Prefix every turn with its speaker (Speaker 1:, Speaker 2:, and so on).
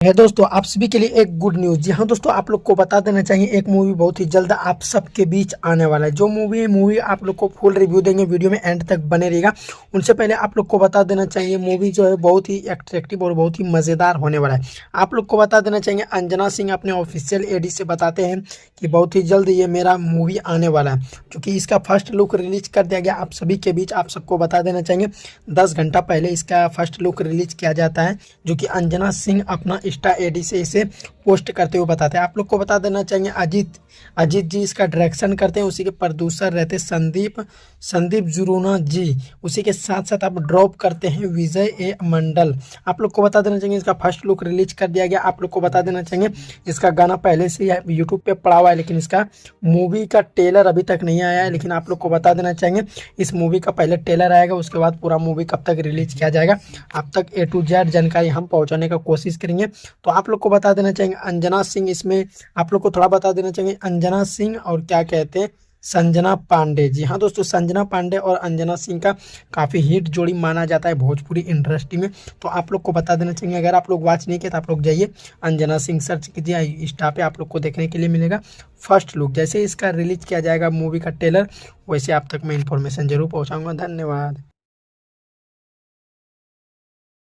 Speaker 1: है दोस्तों, आप सभी के लिए एक गुड न्यूज़। जी हाँ दोस्तों, आप लोग को बता देना चाहिए एक मूवी बहुत ही जल्द आप सबके बीच आने वाला है। जो मूवी आप लोग को फुल रिव्यू देंगे, वीडियो में एंड तक बने रहेगा। उनसे पहले आप लोग को बता देना चाहिए मूवी जो है बहुत ही अट्रैक्टिव और बहुत ही मज़ेदार होने वाला है। आप लोग को बता देना चाहिए अंजना सिंह अपने ऑफिशियल एडी से बताते हैं कि बहुत ही जल्द ये मेरा मूवी आने वाला है। क्योंकि इसका फर्स्ट लुक रिलीज कर दिया गया आप सभी के बीच। आप सबको बता देना चाहिए 10 घंटा पहले इसका फर्स्ट लुक रिलीज किया जाता है, जो कि अंजना सिंह अपना इंस्टा एडी से इसे पोस्ट करते हुए बताते हैं। आप लोग को बता देना चाहिए अजीत जी इसका डायरेक्शन करते हैं। उसी के प्रोड्यूसर रहते हैं संदीप जुरूना जी। उसी के साथ साथ आप ड्रॉप करते हैं विजय ए मंडल। आप लोग को बता देना चाहिए इसका फर्स्ट लुक रिलीज कर दिया गया। आप लोग को बता देना चाहिए इसका गाना पहले से ही यूट्यूब पे पड़ा हुआ है, लेकिन इसका मूवी का ट्रेलर अभी तक नहीं आया है। लेकिन आप लोग को बता देना चाहिए इस मूवी का पहले ट्रेलर आएगा, उसके बाद पूरा मूवी कब तक रिलीज किया जाएगा आप तक A to Z जानकारी हम पहुंचाने का कोशिश करेंगे। तो आप लोग को बता देना चाहिए अंजना सिंह, इसमें आप लोग को थोड़ा बता देना चाहिए अंजना सिंह और क्या कहते हैं संजना पांडे। जी हाँ दोस्तों, संजना पांडे और अंजना सिंह का काफ़ी हिट जोड़ी माना जाता है भोजपुरी इंडस्ट्री में। तो आप लोग को बता देना चाहिए, अगर आप लोग वॉच नहीं किए तो आप लोग जाइए अंजना सिंह सर्च कीजिए, इंस्टा पे आप लोग को देखने के लिए मिलेगा फर्स्ट लुक। जैसे इसका रिलीज किया जाएगा मूवी का ट्रेलर, वैसे आप तक मैं इन्फॉर्मेशन जरूर पहुँचाऊँगा। धन्यवाद।